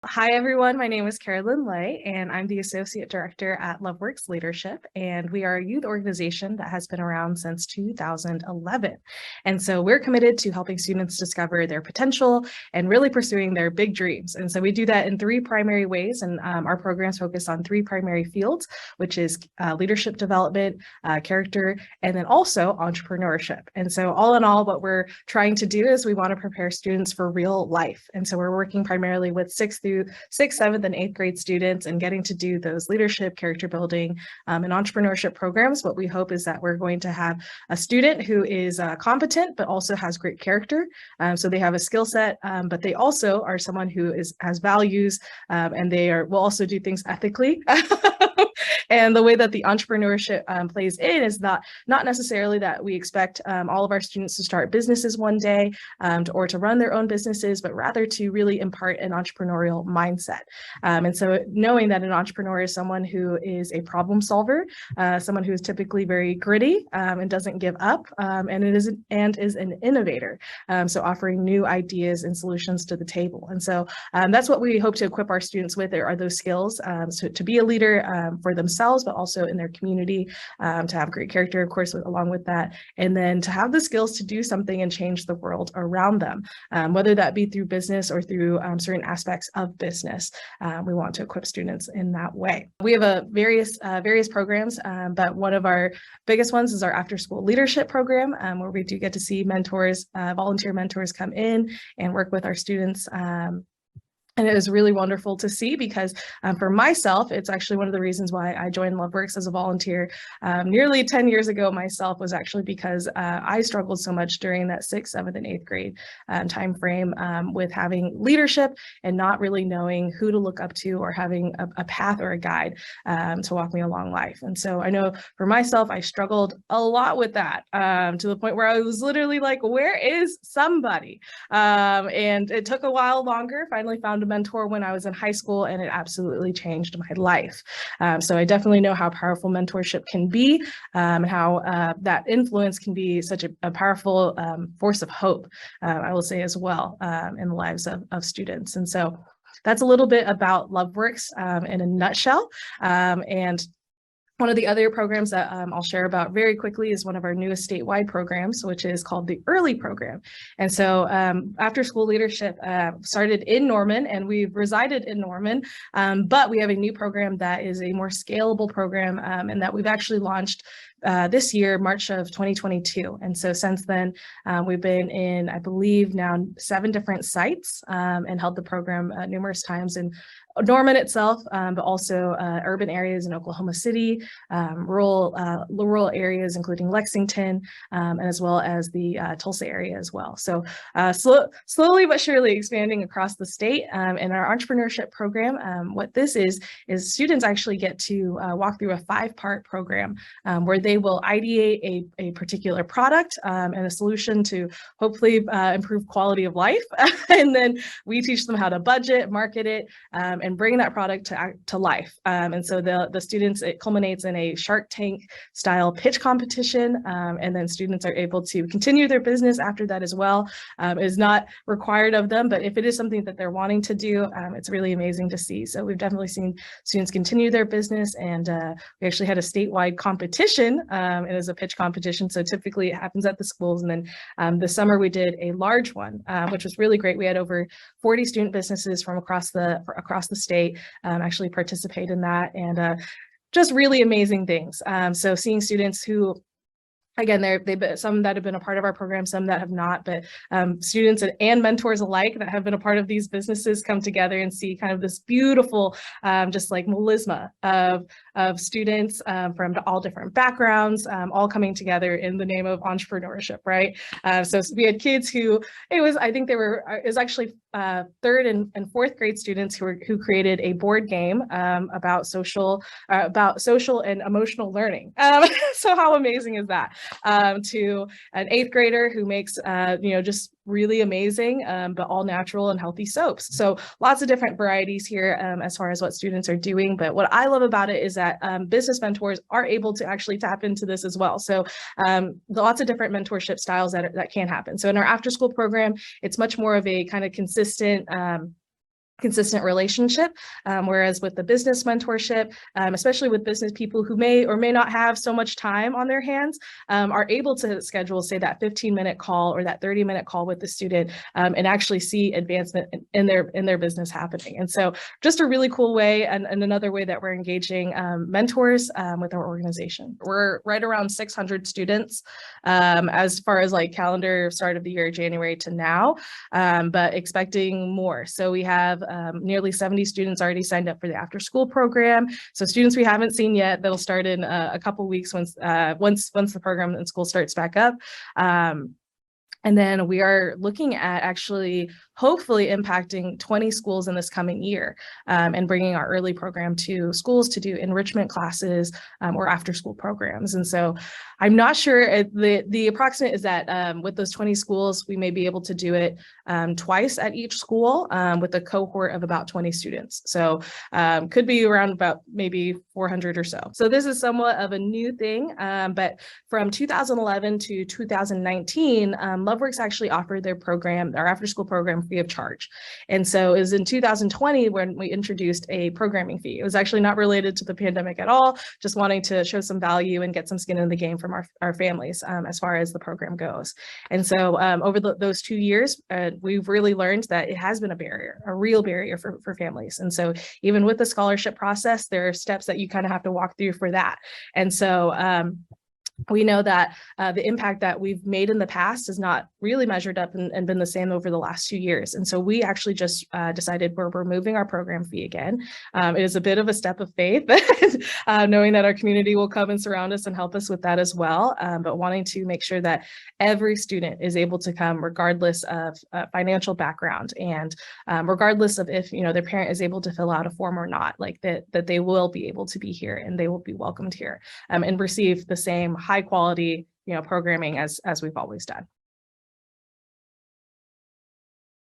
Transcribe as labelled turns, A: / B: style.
A: Hi, everyone. My name is Carolyn and I'm the Associate Director at Loveworks Leadership. And we are a youth organization that has been around since 2011. And so we're committed to helping students discover their potential and really pursuing their big dreams. And so we do that in three primary ways. And our programs focus on three primary fields, which is leadership development, character, and then also entrepreneurship. And so all in all, what we're trying to do is we want to prepare students for real life. And so we're working primarily with sixth, 7th, and 8th grade students and getting to do those leadership, character building, and entrepreneurship programs. What we hope is that we're going to have a student who is competent, but also has great character. So they have a skill set, but they also are someone who has values, and will also do things ethically. And the way that the entrepreneurship plays in is not necessarily that we expect all of our students to start businesses one day or to run their own businesses, but rather to really impart an entrepreneurial mindset. And so knowing that an entrepreneur is someone who is a problem solver, someone who is typically very gritty and doesn't give up, and is an innovator. So offering new ideas and solutions to the table. And so that's what we hope to equip our students with, are those skills so to be a leader for themselves, but also in their community, to have great character, of course, along with that, and then to have the skills to do something and change the world around them, whether that be through business or through certain aspects of business. We want to equip students in that way. We have various programs, but one of our biggest ones is our after-school leadership program, where we do get to see mentors, volunteer mentors come in and work with our students. And it was really wonderful to see because for myself, it's actually one of the reasons why I joined Loveworks as a volunteer nearly 10 years ago myself, was actually because I struggled so much during that 6th, 7th, and 8th grade time frame with having leadership and not really knowing who to look up to or having a path or a guide to walk me along life. And so I know for myself, I struggled a lot with that to the point where I was literally like, where is somebody? And it took a while longer. Finally found a mentor when I was in high school, and it absolutely changed my life. So I definitely know how powerful mentorship can be, and how that influence can be such a powerful force of hope, I will say as well, in the lives of students. And so that's a little bit about Loveworks in a nutshell. And one of the other programs that I'll share about very quickly is one of our newest statewide programs, which is called the Early Program. And so after school leadership started in Norman, and we've resided in Norman, but we have a new program that is a more scalable program, and that we've actually launched this year, March of 2022. And so since then, we've been in, I believe now 7 different sites, and held the program numerous times in Norman itself, but also urban areas in Oklahoma City, rural areas, including Lexington, and as well as the Tulsa area as well. So slowly but surely expanding across the state. In our entrepreneurship program, what this is students actually get to walk through a 5-part program where they will ideate a particular product and a solution to hopefully improve quality of life. And then we teach them how to budget, market it, and bring that product to life. And so the students, it culminates in a Shark Tank style pitch competition. And then students are able to continue their business after that as well. It is not required of them, but if it is something that they're wanting to do, it's really amazing to see. So we've definitely seen students continue their business, and we actually had a statewide competition. It is a pitch competition. So typically it happens at the schools. And then this summer we did a large one, which was really great. We had over 40 student businesses from across the state actually participate in that, and just really amazing things. So seeing students who, again, they've some that have been a part of our program, some that have not, but students and mentors alike that have been a part of these businesses come together and see kind of this beautiful, just like melisma of students from all different backgrounds, all coming together in the name of entrepreneurship, right? So we had kids who, it was actually 3rd and 4th grade students who created a board game about social and emotional learning. So how amazing is that? To an 8th grader who makes, just really amazing, but all natural and healthy soaps. So lots of different varieties here as far as what students are doing. But what I love about it is that business mentors are able to actually tap into this as well. So lots of different mentorship styles that can happen. So in our after school program, it's much more of a kind of consistent consistent relationship. Whereas with the business mentorship, especially with business people who may or may not have so much time on their hands, are able to schedule, say, that 15-minute call or that 30-minute call with the student, and actually see advancement in their business happening. And so just a really cool way, and another way that we're engaging mentors with our organization. We're right around 600 students as far as like calendar start of the year, January to now, but expecting more. So we have nearly 70 students already signed up for the after school program. So students we haven't seen yet, that'll start in a couple weeks once the program in school starts back up. And then we are looking at actually hopefully impacting 20 schools in this coming year, and bringing our early program to schools to do enrichment classes or after school programs. And so I'm not sure, the approximate is that with those 20 schools, we may be able to do it twice at each school with a cohort of about 20 students. So could be around about maybe 400 or so. So this is somewhat of a new thing, but from 2011 to 2019, Loveworks actually offered their program, our after school program, free of charge. And so it was in 2020 when we introduced a programming fee. It was actually not related to the pandemic at all, just wanting to show some value and get some skin in the game from our families as far as the program goes. And so over those 2 years, we've really learned that it has been a barrier, a real barrier for families. And so even with the scholarship process, there are steps that you kind of have to walk through for that. And so we know that the impact that we've made in the past is not really measured up and been the same over the last 2 years. And so we actually just decided we're removing our program fee again. It is a bit of a step of faith, knowing that our community will come and surround us and help us with that as well, but wanting to make sure that every student is able to come regardless of financial background, and regardless of if their parent is able to fill out a form or not, like that they will be able to be here and they will be welcomed here and receive the same high quality programming as we've always done.